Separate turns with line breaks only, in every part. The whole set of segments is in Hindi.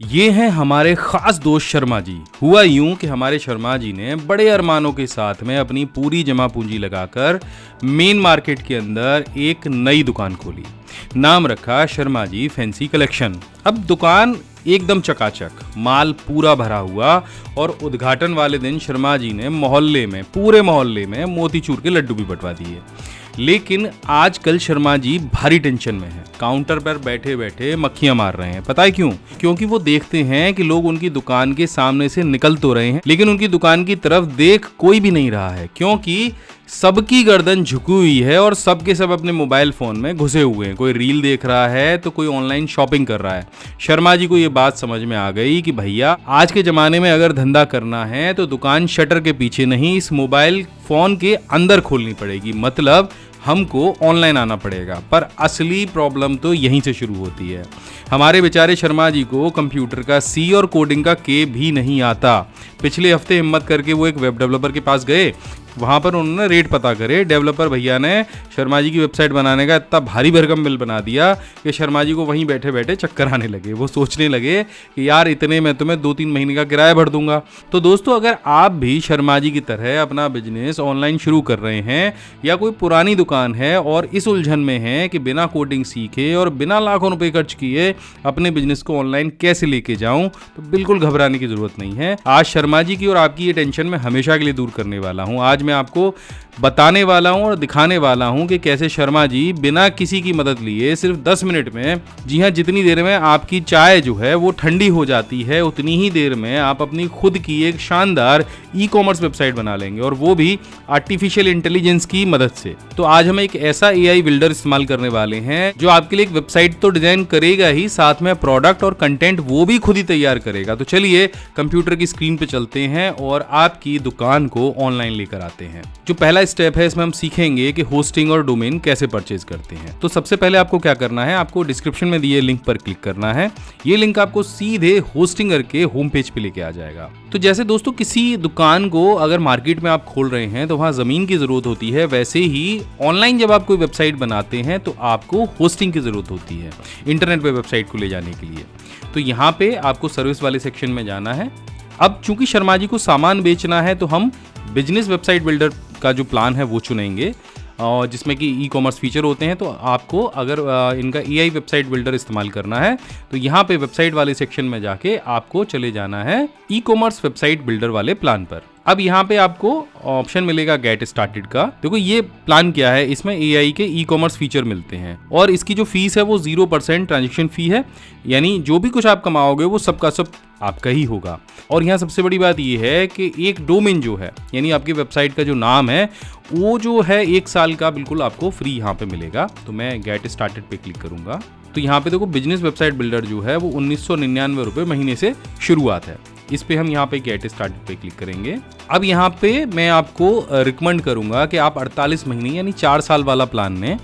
ये हैं हमारे खास दोस्त शर्मा जी। हुआ यूं कि हमारे शर्मा जी ने बड़े अरमानों के साथ में अपनी पूरी जमा पूंजी लगाकर मेन मार्केट के अंदर एक नई दुकान खोली। नाम रखा शर्मा जी फैंसी कलेक्शन। अब दुकान एकदम चकाचक, माल पूरा भरा हुआ और उद्घाटन वाले दिन शर्मा जी ने पूरे मोहल्ले में मोतीचूर के लड्डू भी बंटवा दिए। लेकिन आजकल शर्मा जी भारी टेंशन में हैं। काउंटर पर बैठे बैठे मक्खियां मार रहे हैं। पता है क्यों? क्योंकि वो देखते हैं कि लोग उनकी दुकान के सामने से निकल तो रहे हैं, लेकिन उनकी दुकान की तरफ देख कोई भी नहीं रहा है, क्योंकि सबकी गर्दन झुकी हुई है और सबके सब अपने मोबाइल फोन में घुसे हुए हैं। कोई रील देख रहा है तो कोई ऑनलाइन शॉपिंग कर रहा है। शर्मा जी को ये बात समझ में आ गई कि भैया, आज के जमाने में अगर धंधा करना है तो दुकान शटर के पीछे नहीं, इस मोबाइल फोन के अंदर खोलनी पड़ेगी। मतलब हमको ऑनलाइन आना पड़ेगा। पर असली प्रॉब्लम तो यहीं से शुरू होती है। हमारे बेचारे शर्मा जी को कंप्यूटर का सी और कोडिंग का के भी नहीं आता। पिछले हफ्ते हिम्मत करके वो एक वेब डेवलपर के पास गए। वहाँ पर उन्होंने रेट पता करे। डेवलपर भैया ने शर्मा जी की वेबसाइट बनाने का इतना भारी भरकम बिल बना दिया कि शर्मा जी को वहीं बैठे बैठे चक्कर आने लगे। वो सोचने लगे कि यार, इतने में तो मैं 2-3 महीने का किराया भर दूंगा। तो दोस्तों, अगर आप भी शर्मा जी की तरह अपना बिजनेस ऑनलाइन शुरू कर रहे हैं या कोई पुरानी दुकान है और इस उलझन में है कि बिना कोडिंग सीखे और बिना लाखों रुपए खर्च किए अपने बिजनेस को ऑनलाइन कैसे लेके जाऊं, तो बिल्कुल घबराने की जरूरत नहीं है। आज शर्मा जी की और आपकी ये टेंशन मैं हमेशा के लिए दूर करने वाला हूं। आज मैं आपको बताने वाला हूं और दिखाने वाला हूं कि कैसे शर्मा जी बिना किसी की मदद लिए सिर्फ 10 मिनट में, जी हां, जितनी देर में आपकी चाय जो है वो ठंडी हो जाती है, उतनी ही देर में आप अपनी खुद की एक शानदार ई-कॉमर्स वेबसाइट बना लेंगे, और वो भी आर्टिफिशियल इंटेलिजेंस की मदद से। तो आज हम एक ऐसा एआई बिल्डर इस्तेमाल करने वाले हैं जो आपके लिए एक वेबसाइट तो डिजाइन करेगा ही, साथ में प्रोडक्ट और कंटेंट वो भी खुद ही तैयार करेगा। तो चलिए कंप्यूटर की स्क्रीन पे चलते हैं और आपकी दुकान को ऑनलाइन लेकर आते हैं। जो पहला स्टेप है, इसमें हम सीखेंगे कि होस्टिंग और डोमेन कैसे परचेज करते हैं। तो सबसे पहले आपको क्या करना है, आपको डिस्क्रिप्शन में दिए लिंक पर क्लिक करना है। ये लिंक आपको सीधे होस्टिंगर के होम पेज पे लेके आ जाएगा। तो जैसे दोस्तों, किसी दुकान को अगर मार्केट में आप खोल रहे हैं तो वहां जमीन की जरूरत होती है, वैसे ही ऑनलाइन जब आप कोई वेबसाइट बनाते हैं तो आपको होस्टिंग की जरूरत होती है इंटरनेट पे वेबसाइट को ले जाने के लिए। तो यहाँ पे आपको सर्विस वाले सेक्शन में जाना है। अब चूंकि शर्मा जी को सामान बेचना है तो हम बिजनेस वेबसाइट बिल्डर का जो प्लान है वो चुनेंगे, और जिसमें कि ई कॉमर्स फीचर होते हैं। तो आपको अगर इनका एआई वेबसाइट बिल्डर इस्तेमाल करना है तो यहाँ पे वेबसाइट वाले सेक्शन में जाके आपको चले जाना है ई कॉमर्स वेबसाइट बिल्डर वाले प्लान पर। अब यहाँ पे आपको ऑप्शन मिलेगा गेट स्टार्टेड का। देखो, ये प्लान क्या है, इसमें एआई के ई कॉमर्स फीचर मिलते हैं और इसकी जो फीस है वो 0% ट्रांजेक्शन फी है, यानी जो भी कुछ आप कमाओगे वो सबका सब आपका ही होगा। और यहाँ सबसे बड़ी बात ये है कि एक डोमेन जो है, यानी आपकी वेबसाइट का जो नाम है, वो जो है 1 साल का बिल्कुल आपको फ्री यहाँ पे मिलेगा। तो मैं गेट स्टार्टेड पे क्लिक करूंगा। तो यहाँ पे देखो, बिजनेस वेबसाइट बिल्डर जो है वो 1999 रुपये महीने से शुरुआत है। इस पे हम यहाँ पे गेट स्टार्टेड पे क्लिक करेंगे। अब यहाँ पे मैं आपको रिकमेंड करूंगा कि आप 48 महीने यानी 4 साल वाला प्लान लें।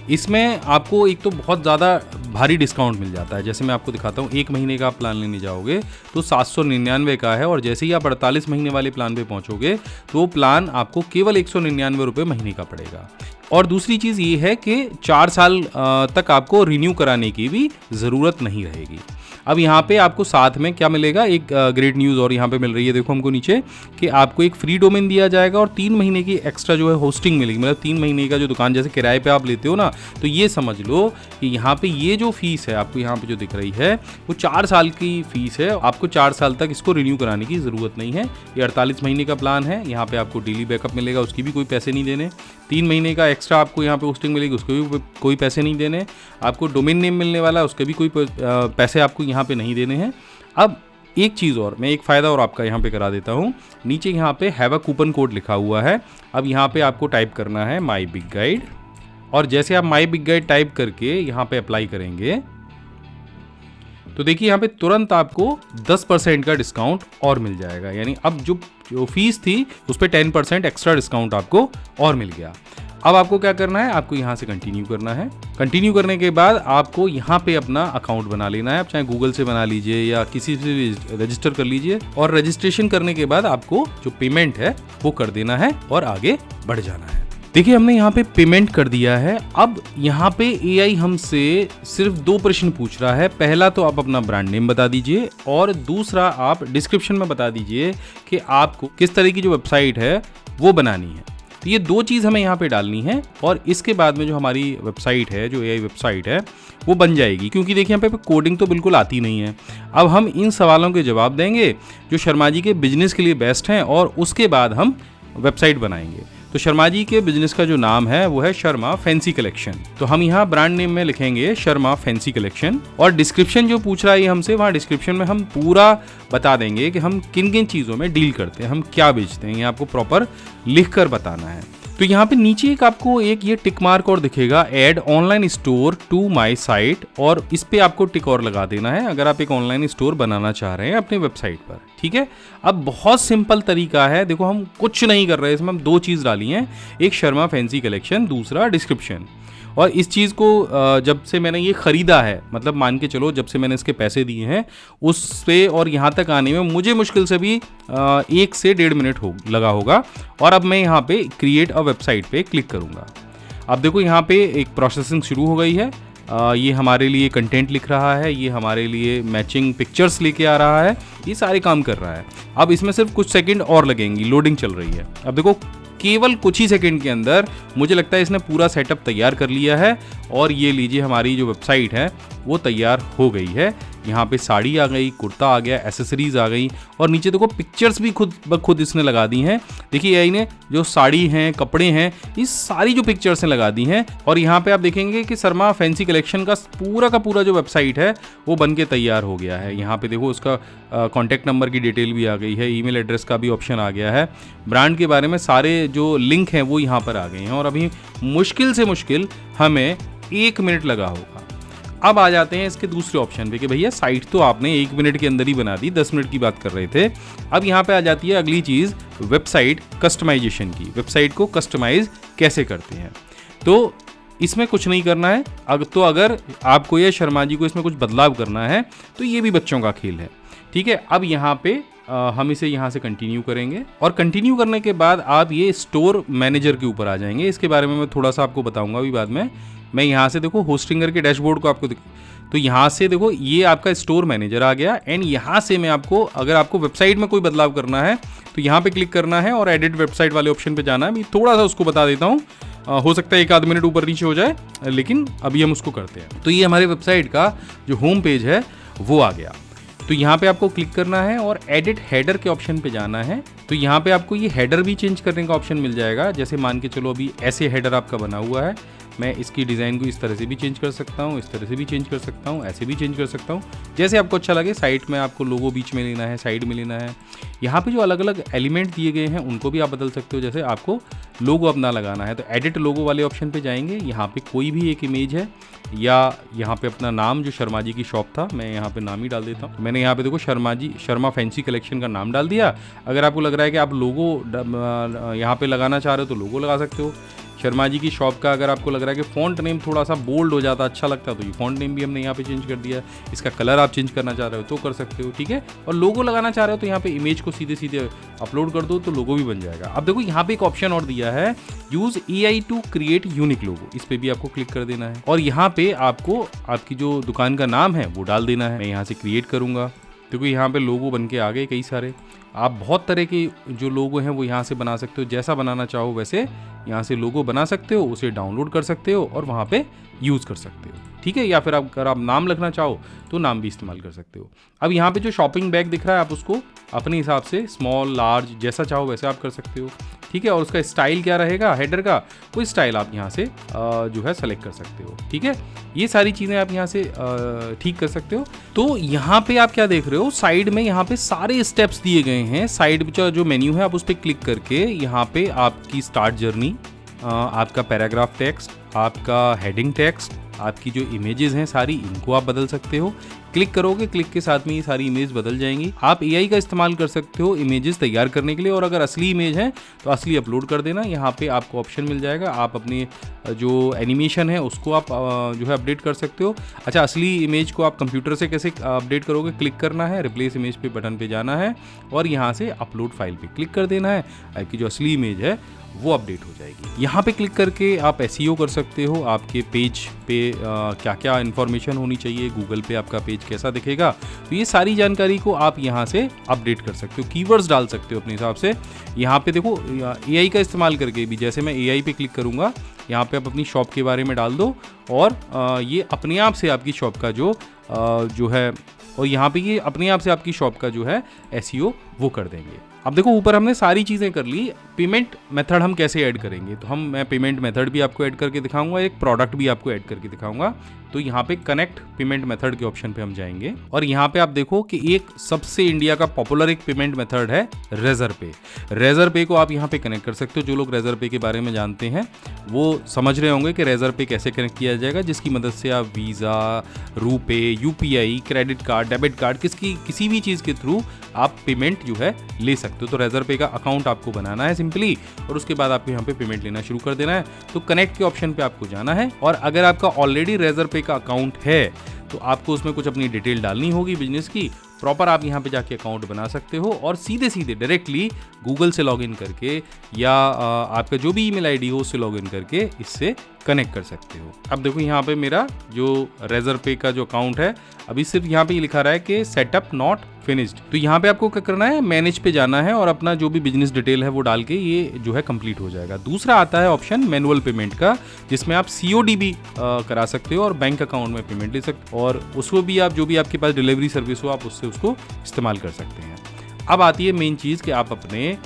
इसमें आपको एक तो बहुत ज़्यादा भारी डिस्काउंट मिल जाता है। जैसे मैं आपको दिखाता हूँ, 1 महीने का आप प्लान लेने जाओगे तो 799 का है, और जैसे ही आप 48 महीने वाले प्लान पे पहुँचोगे तो वो प्लान आपको केवल 199 रुपये महीने का पड़ेगा। और दूसरी चीज़ ये है कि 4 साल तक आपको रिन्यू कराने की भी ज़रूरत नहीं रहेगी। अब यहाँ पे आपको साथ में क्या मिलेगा, एक ग्रेट न्यूज़ और यहाँ पे मिल रही है। देखो हमको नीचे कि आपको एक फ्री डोमेन दिया जाएगा और 3 महीने की एक्स्ट्रा जो है होस्टिंग मिलेगी। मतलब 3 महीने का जो दुकान जैसे किराए पे आप लेते हो ना, तो ये समझ लो कि यहाँ पे ये जो फीस है आपको यहाँ पे जो दिख रही है वो 4 साल की फीस है। आपको 4 साल तक इसको रिन्यू कराने की ज़रूरत नहीं है। ये 48 महीने का प्लान है। यहाँ पे आपको डेली बैकअप मिलेगा, उसकी भी कोई पैसे नहीं देने। 3 महीने का एक्स्ट्रा आपको यहाँ पे होस्टिंग मिलेगी, उसको भी कोई पैसे नहीं देने। आपको डोमेन नेम मिलने वाला है, उसके भी कोई पैसे आपको यहाँ पे नहीं देने हैं। अब एक चीज़ और, मैं एक फ़ायदा और आपका यहाँ पे करा देता हूँ। नीचे यहाँ पे हैव अ कूपन कोड लिखा हुआ है। अब यहाँ पे आपको टाइप करना है माई बिग गाइड, और जैसे आप माई बिग गाइड टाइप करके यहाँ पे अप्लाई करेंगे तो देखिए यहाँ पे तुरंत आपको 10% का डिस्काउंट और मिल जाएगा। यानी अब जो फीस थी उस पर 10% एक्स्ट्रा डिस्काउंट आपको और मिल गया। अब आपको क्या करना है, आपको यहाँ से कंटिन्यू करना है। कंटिन्यू करने के बाद आपको यहाँ पे अपना अकाउंट बना लेना है। आप चाहे गूगल से बना लीजिए या किसी से भी रजिस्टर कर लीजिए, और रजिस्ट्रेशन करने के बाद आपको जो पेमेंट है वो कर देना है और आगे बढ़ जाना है। देखिए हमने यहाँ पे पेमेंट कर दिया है। अब यहाँ पे एआई हमसे सिर्फ 2 प्रश्न पूछ रहा है। पहला तो आप अपना ब्रांड नेम बता दीजिए और दूसरा आप डिस्क्रिप्शन में बता दीजिए कि आपको किस तरह की जो वेबसाइट है वो बनानी है। तो ये 2 चीज़ हमें यहाँ पे डालनी है और इसके बाद में जो हमारी वेबसाइट है, जो एआई वेबसाइट है, वो बन जाएगी। क्योंकि देखिए यहाँ पे कोडिंग तो बिल्कुल आती नहीं है। अब हम इन सवालों के जवाब देंगे जो शर्मा जी के बिजनेस के लिए बेस्ट हैं और उसके बाद हम वेबसाइट बनाएंगे। तो शर्मा जी के बिजनेस का जो नाम है वो है शर्मा फैंसी कलेक्शन। तो हम यहाँ ब्रांड नेम में लिखेंगे शर्मा फैंसी कलेक्शन और डिस्क्रिप्शन जो पूछ रहा है हमसे, वहाँ डिस्क्रिप्शन में हम पूरा बता देंगे कि हम किन किन चीज़ों में डील करते हैं, हम क्या बेचते हैं। ये आपको प्रॉपर लिख कर बताना है। तो यहाँ पे नीचे एक आपको एक ये टिक मार्क और दिखेगा, add online store to my site, और इस पे आपको टिक और लगा देना है अगर आप एक ऑनलाइन स्टोर बनाना चाह रहे हैं अपने वेबसाइट पर। ठीक है, अब बहुत सिंपल तरीका है। देखो हम कुछ नहीं कर रहे हैं, इसमें हम 2 चीज़ डाली हैं, एक शर्मा फैंसी कलेक्शन, दूसरा डिस्क्रिप्शन। और इस चीज़ को जब से मैंने ये ख़रीदा है, मतलब मान के चलो जब से मैंने इसके पैसे दिए हैं, उस पे और यहाँ तक आने में मुझे मुश्किल से भी 1 से 1.5 मिनट लगा होगा। और अब मैं यहाँ पे क्रिएट अ वेबसाइट पे क्लिक करूँगा। अब देखो यहाँ पे एक प्रोसेसिंग शुरू हो गई है। ये हमारे लिए कंटेंट लिख रहा है, ये हमारे लिए मैचिंग पिक्चर्स लेके आ रहा है, ये सारे काम कर रहा है। अब इसमें सिर्फ कुछ सेकंड और लगेंगी, लोडिंग चल रही है। अब देखो केवल कुछ ही सेकंड के अंदर मुझे लगता है इसने पूरा सेटअप तैयार कर लिया है और ये लीजिए हमारी जो वेबसाइट है वो तैयार हो गई है। यहाँ पे साड़ी आ गई, कुर्ता आ गया, एसेसरीज आ गई और नीचे देखो पिक्चर्स भी खुद ब खुद इसने लगा दी हैं। देखिए एआई ने जो साड़ी हैं, कपड़े हैं, ये सारी जो पिक्चर्स ने लगा दी हैं। और यहाँ पे आप देखेंगे कि शर्मा फैंसी कलेक्शन का पूरा जो वेबसाइट है वो बन के तैयार हो गया है। यहाँ पे देखो उसका कॉन्टैक्ट नंबर की डिटेल भी आ गई है, ईमेल एड्रेस का भी ऑप्शन आ गया है, ब्रांड के बारे में सारे जो लिंक हैं वो यहाँ पर आ गए हैं। और अभी मुश्किल से मुश्किल हमें 1 मिनट लगा होगा। अब आ जाते हैं इसके दूसरे ऑप्शन पे कि भैया साइट तो आपने 1 मिनट के अंदर ही बना दी, 10 मिनट की बात कर रहे थे। अब यहाँ पे आ जाती है अगली चीज़, वेबसाइट कस्टमाइजेशन की। वेबसाइट को कस्टमाइज कैसे करते हैं, तो इसमें कुछ नहीं करना है। अगर आपको या शर्मा जी को इसमें कुछ बदलाव करना है तो ये भी बच्चों का खेल है। ठीक है, अब यहाँ पे हम इसे यहाँ से कंटिन्यू करेंगे और कंटिन्यू करने के बाद आप ये स्टोर मैनेजर के ऊपर आ जाएंगे। इसके बारे में मैं थोड़ा सा आपको बताऊंगा अभी बाद में। मैं यहाँ से देखो होस्टिंगर के डैशबोर्ड को आपको तो यहाँ से देखो ये आपका स्टोर मैनेजर आ गया। एंड यहाँ से मैं आपको, अगर आपको वेबसाइट में कोई बदलाव करना है तो यहाँ पे क्लिक करना है और एडिट वेबसाइट वाले ऑप्शन पे जाना है। मैं थोड़ा सा उसको बता देता हूँ, हो सकता है 1 आध मिनट ऊपर नीचे हो जाए, लेकिन अभी हम उसको करते हैं। तो ये हमारे वेबसाइट का जो होम पेज है वो आ गया। तो यहाँ पे आपको क्लिक करना है और एडिट हेडर के ऑप्शन पे जाना है। तो यहाँ पे आपको ये हेडर भी चेंज करने का ऑप्शन मिल जाएगा। जैसे मान के चलो अभी ऐसे हेडर आपका बना हुआ है, मैं इसकी डिज़ाइन को इस तरह से भी चेंज कर सकता हूँ, इस तरह से भी चेंज कर सकता हूँ, ऐसे भी चेंज कर सकता हूँ, जैसे आपको अच्छा लगे। साइट में आपको लोगो बीच में लेना है, साइड में लेना है। यहाँ पे जो अलग अलग एलिमेंट दिए गए हैं उनको भी आप बदल सकते हो। जैसे आपको लोगो अपना लगाना है तो एडिट लोगो वाले ऑप्शन पे जाएंगे। यहाँ पे कोई भी एक इमेज है या यहाँ पे अपना नाम, जो शर्मा जी की शॉप था, मैं यहाँ पे नाम ही डाल देता हूँ। मैंने यहाँ पे देखो शर्मा फैंसी कलेक्शन का नाम डाल दिया। अगर आपको लग रहा है कि आप लोगो यहाँ पे लगाना चाह रहे हो तो लोगो लगा सकते हो। शर्मा जी की शॉप का अगर आपको लग रहा है कि फ़ॉन्ट नेम थोड़ा सा बोल्ड हो जाता, अच्छा लगता, तो ये फ़ॉन्ट नेम भी हमने यहाँ पे चेंज कर दिया। इसका कलर आप चेंज करना चाह रहे हो तो कर सकते हो। ठीक है, और लोगो लगाना चाह रहे हो तो यहाँ पे इमेज को सीधे सीधे अपलोड कर दो तो लोगो भी बन जाएगा। अब देखो यहाँ पे एक ऑप्शन और दिया है, use AI to create unique logo. इस पर भी आपको क्लिक कर देना है और यहाँ पे आपको आपकी जो दुकान का नाम है वो डाल देना है। मैं यहाँ से क्रिएट करूँगा। देखो यहाँ पे लोगो बन के आ गए कई सारे। आप बहुत तरह के जो लोगो हैं वो यहाँ से बना सकते हो, जैसा बनाना चाहो वैसे यहाँ से लोगो बना सकते हो, उसे डाउनलोड कर सकते हो और वहाँ पे यूज़ कर सकते हो। ठीक है, या फिर अगर आप नाम लिखना चाहो तो नाम भी इस्तेमाल कर सकते हो। अब यहाँ पे जो शॉपिंग बैग दिख रहा है आप उसको अपने हिसाब से स्मॉल, लार्ज, जैसा चाहो वैसे आप कर सकते हो। ठीक है, और उसका स्टाइल क्या रहेगा हेडर का, कोई स्टाइल आप यहाँ से जो है सेलेक्ट कर सकते हो। ठीक है, ये सारी चीज़ें आप यहाँ से ठीक कर सकते हो। तो यहाँ पे आप क्या देख रहे हो, साइड में यहाँ पे सारे स्टेप्स दिए गए हैं। साइड का जो मेन्यू है आप उस पर क्लिक करके यहाँ पे आपकी स्टार्ट जर्नी, आपका पैराग्राफ टेक्स्ट, आपका हेडिंग टेक्स्ट, आपकी जो इमेजेस हैं सारी, इनको आप बदल सकते हो। क्लिक करोगे, क्लिक के साथ में ये सारी इमेज बदल जाएंगी। आप एआई का इस्तेमाल कर सकते हो इमेजेस तैयार करने के लिए, और अगर असली इमेज है तो असली अपलोड कर देना। यहाँ पे आपको ऑप्शन मिल जाएगा, आप अपनी जो एनिमेशन है उसको आप जो है अपडेट कर सकते हो। अच्छा, असली इमेज को आप कंप्यूटर से कैसे अपडेट करोगे? क्लिक करना है, रिप्लेस इमेज पे बटन पे जाना है और यहाँ से अपलोड फाइल पे क्लिक कर देना है। आपकी जो असली इमेज है वो अपडेट हो जाएगी। यहाँ पे क्लिक करके आप एसईओ कर सकते हो। आपके पेज पे क्या क्या इन्फॉर्मेशन होनी चाहिए, गूगल पे आपका पेज कैसा दिखेगा, तो ये सारी जानकारी को आप यहाँ से अपडेट कर सकते हो। कीवर्ड्स डाल सकते हो अपने हिसाब से। यहाँ पे देखो एआई का इस्तेमाल करके भी, जैसे मैं एआई पे क्लिक करूँगा, यहाँ पे आप अपनी शॉप के बारे में डाल दो और ये अपने आप से आपकी शॉप का जो है, और यहाँ पे ये अपने आप से आपकी शॉप का जो है एसईओ वो कर देंगे। अब देखो ऊपर हमने सारी चीज़ें कर ली। पेमेंट मेथड हम कैसे ऐड करेंगे, तो मैं पेमेंट मेथड भी आपको ऐड करके दिखाऊंगा, एक प्रोडक्ट भी आपको ऐड करके दिखाऊंगा। तो यहाँ पे कनेक्ट पेमेंट मेथड के ऑप्शन पे हम जाएंगे और यहाँ पे आप देखो कि एक सबसे इंडिया का पॉपुलर एक पेमेंट मेथड है रेजर पे। रेजर पे को आप यहाँ पे कनेक्ट कर सकते हो। जो लोग रेजर पे के बारे में जानते हैं वो समझ रहे होंगे कि रेजर पे कैसे कनेक्ट किया जाएगा, जिसकी मदद से आप Visa, RuPay, UPI, credit card, debit card, किसी भी चीज़ के थ्रू आप पेमेंट जो है ले सकते हो। तो रेजर पे का अकाउंट आपको बनाना है सिंपली, और उसके बाद आपको यहाँ पे पेमेंट लेना शुरू कर देना है। तो कनेक्ट के ऑप्शन पे आपको जाना है, और अगर आपका ऑलरेडी रेजर पे का अकाउंट है तो आपको उसमें कुछ अपनी डिटेल डालनी होगी बिजनेस की। प्रॉपर आप यहाँ पे जाके अकाउंट बना सकते हो और सीधे सीधे डायरेक्टली गूगल से लॉगिन करके या आपका जो भी ईमेल आईडी हो उससे लॉगिन करके इससे कनेक्ट कर सकते हो। अब देखो यहाँ पे मेरा जो रेजर पे का जो अकाउंट है, अभी सिर्फ यहाँ पे ये लिखा रहा है कि सेटअप नॉट फिनिश्ड। तो यहाँ पे आपको क्या करना है, मैनेज पे जाना है और अपना जो भी बिजनेस डिटेल है वो डाल के ये जो है कंप्लीट हो जाएगा। दूसरा आता है ऑप्शन मैनुअल पेमेंट का, जिसमें आप सीओडी भी करा सकते हो और बैंक अकाउंट में पेमेंट ले सकते हो, और उसको भी आप जो भी आपके पास डिलीवरी सर्विस हो आप उससे उसको इस्तेमाल कर सकते हैं। अब आती है मेन चीज़ कि आप अपने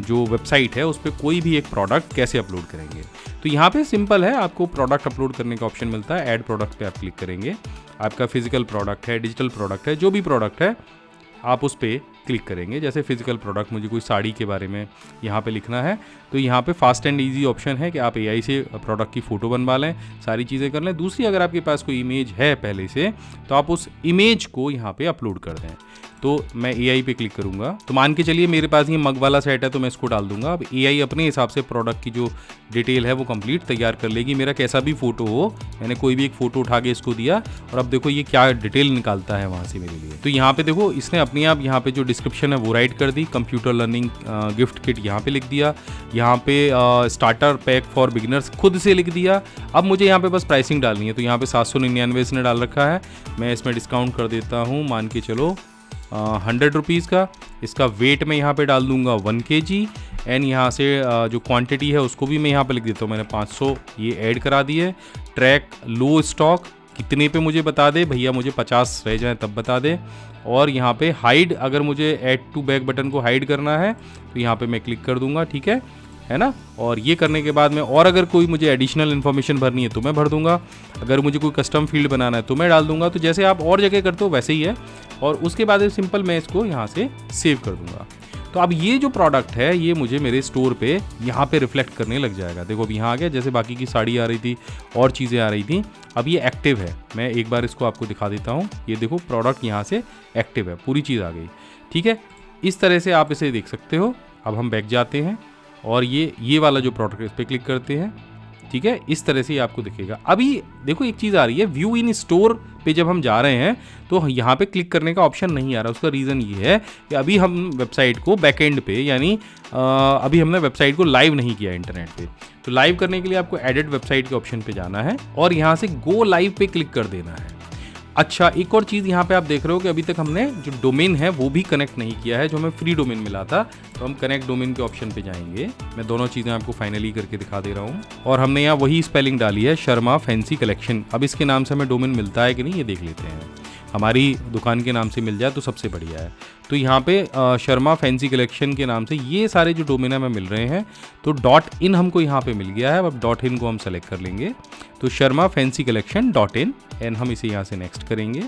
जो वेबसाइट है उस पर कोई भी एक प्रोडक्ट कैसे अपलोड करेंगे। तो यहाँ पे सिंपल है, आपको प्रोडक्ट अपलोड करने का ऑप्शन मिलता है। ऐड प्रोडक्ट पे आप क्लिक करेंगे। आपका फिजिकल प्रोडक्ट है, डिजिटल प्रोडक्ट है, जो भी प्रोडक्ट है आप उस पर क्लिक करेंगे। जैसे फिजिकल प्रोडक्ट, मुझे कोई साड़ी के बारे में यहाँ पे लिखना है, तो यहाँ पे फास्ट एंड इजी ऑप्शन है कि आप एआई से प्रोडक्ट की फ़ोटो बनवा लें, सारी चीज़ें कर लें। दूसरी, अगर आपके पास कोई इमेज है पहले से, तो आप उस इमेज को यहाँ पे अपलोड कर दें। तो मैं एआई पे क्लिक करूँगा, तो मान के चलिए मेरे पास ये मग वाला सेट है तो मैं इसको डाल दूंगा। अब एआई अपने हिसाब से प्रोडक्ट की जो डिटेल है वो कंप्लीट तैयार कर लेगी। मेरा कैसा भी फोटो हो, मैंने कोई भी एक फ़ोटो उठा के इसको दिया और अब देखो ये क्या डिटेल निकालता है वहाँ से मेरे लिए। तो यहाँ पे देखो इसने अपने आप यहाँ पे जो डिस्क्रिप्शन है वो राइट कर दी। कंप्यूटर लर्निंग गिफ्ट किट यहाँ पे लिख दिया, यहाँ पे स्टार्टर पैक फॉर बिगिनर्स खुद से लिख दिया। अब मुझे यहाँ पे बस प्राइसिंग डालनी है, तो यहाँ पे 799 इसने डाल रखा है। मैं इसमें डिस्काउंट कर देता हूँ, मान के चलो 100 रुपीज़ का। इसका वेट मैं यहाँ पे डाल दूंगा 1 kg, एंड यहाँ से जो क्वांटिटी है उसको भी मैं यहाँ पे लिख देता हूँ। मैंने 500 ये ऐड करा दिए। ट्रैक लो स्टॉक कितने पे मुझे बता दे भैया, मुझे 50 रह जाए तब बता दे। और यहाँ पे हाइड, अगर मुझे ऐड टू बैक बटन को हाइड करना है तो यहाँ पे मैं क्लिक कर दूंगा, ठीक है ना। और ये करने के बाद में, और अगर कोई मुझे एडिशनल इन्फॉर्मेशन भरनी है तो मैं भर दूंगा। अगर मुझे कोई कस्टम फील्ड बनाना है तो मैं डाल दूंगा। तो जैसे आप और जगह करते हो वैसे ही है। और उसके बाद सिंपल मैं इसको यहाँ से सेव कर दूंगा। तो अब ये जो प्रोडक्ट है ये मुझे मेरे स्टोर पे यहाँ पे रिफ्लेक्ट करने लग जाएगा। देखो अब यहाँ आ गया, जैसे बाकी की साड़ी आ रही थी और चीज़ें आ रही थी, अब ये एक्टिव है। मैं एक बार इसको आपको दिखा देता हूँ। ये देखो प्रोडक्ट यहाँ से एक्टिव है, पूरी चीज़ आ गई, ठीक है। इस तरह से आप इसे देख सकते हो। अब हम बैक जाते हैं और ये वाला जो प्रोडक्ट है इस पर क्लिक करते हैं, ठीक है। इस तरह से आपको दिखेगा। अभी देखो एक चीज़ आ रही है, व्यू इन स्टोर पे जब हम जा रहे हैं तो यहाँ पे क्लिक करने का ऑप्शन नहीं आ रहा। उसका रीज़न ये है कि अभी हम वेबसाइट को बैकएंड पे, यानी अभी हमने वेबसाइट को लाइव नहीं किया इंटरनेट पे। तो लाइव करने के लिए आपको एडिट वेबसाइट के ऑप्शन पे जाना है और यहाँ से गो लाइव पे क्लिक कर देना है। अच्छा, एक और चीज़ यहाँ पे आप देख रहे हो कि अभी तक हमने जो डोमेन है वो भी कनेक्ट नहीं किया है, जो हमें फ्री डोमेन मिला था। तो हम कनेक्ट डोमेन के ऑप्शन पे जाएंगे। मैं दोनों चीज़ें आपको फाइनली करके दिखा दे रहा हूँ। और हमने यहाँ वही स्पेलिंग डाली है, शर्मा फैंसी कलेक्शन। अब इसके नाम से हमें डोमेन मिलता है कि नहीं ये देख लेते हैं। हमारी दुकान के नाम से मिल जाए तो सबसे बढ़िया है। तो यहाँ पे शर्मा फैंसी कलेक्शन के नाम से ये सारे जो डोमेन हमें मिल रहे हैं। तो .in हमको यहाँ पे मिल गया है। अब .in को हम सेलेक्ट कर लेंगे। तो Sharma fancy collection .in, and हम इसे यहाँ से नेक्स्ट करेंगे।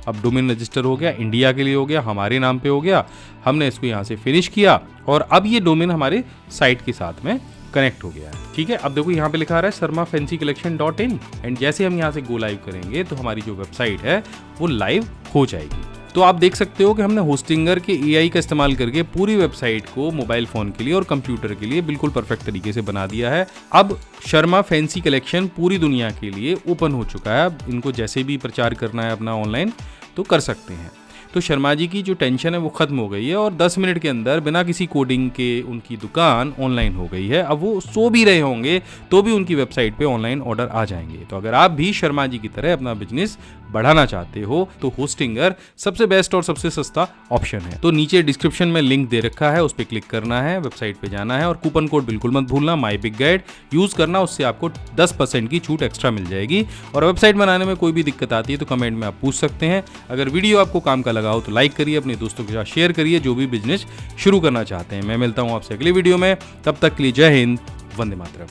अब डोमेन रजिस्टर हो गया, इंडिया के लिए हो गया, हमारे नाम पे हो गया। हमने इसको यहाँ से फिनिश किया और अब ये डोमेन हमारे साइट के साथ में कनेक्ट हो गया है। ठीक है, अब देखो यहाँ पे लिखा आ रहा है sharmafancycollection.in एंड जैसे हम यहाँ से गो लाइव करेंगे तो हमारी जो वेबसाइट है वो लाइव हो जाएगी। तो आप देख सकते हो कि हमने होस्टिंगर के एआई का इस्तेमाल करके पूरी वेबसाइट को मोबाइल फ़ोन के लिए और कंप्यूटर के लिए बिल्कुल परफेक्ट तरीके से बना दिया है। अब शर्मा फैंसी कलेक्शन पूरी दुनिया के लिए ओपन हो चुका है। अब इनको जैसे भी प्रचार करना है अपना ऑनलाइन तो कर सकते हैं। तो शर्मा जी की जो टेंशन है वो ख़त्म हो गई है और 10 मिनट के अंदर बिना किसी कोडिंग के उनकी दुकान ऑनलाइन हो गई है। अब वो सो भी रहे होंगे तो भी उनकी वेबसाइट पे ऑनलाइन ऑर्डर आ जाएंगे। तो अगर आप भी शर्मा जी की तरह अपना बिजनेस बढ़ाना चाहते हो तो होस्टिंगर सबसे बेस्ट और सबसे सस्ता ऑप्शन है। तो नीचे डिस्क्रिप्शन में लिंक दे रखा है, उस पर क्लिक करना है, वेबसाइट पे जाना है और कूपन कोड बिल्कुल मत भूलना माई बिग गाइड यूज़ करना, उससे आपको 10% की छूट एक्स्ट्रा मिल जाएगी। और वेबसाइट बनाने में कोई भी दिक्कत आती है तो कमेंट में आप पूछ सकते हैं। अगर वीडियो आपको काम का लगा हो तो लाइक करिए, अपने दोस्तों के साथ शेयर करिए जो भी बिजनेस शुरू करना चाहते हैं। मैं मिलता हूँ आपसे अगली वीडियो में, तब तक के लिए जय हिंद, वंदे मातरम।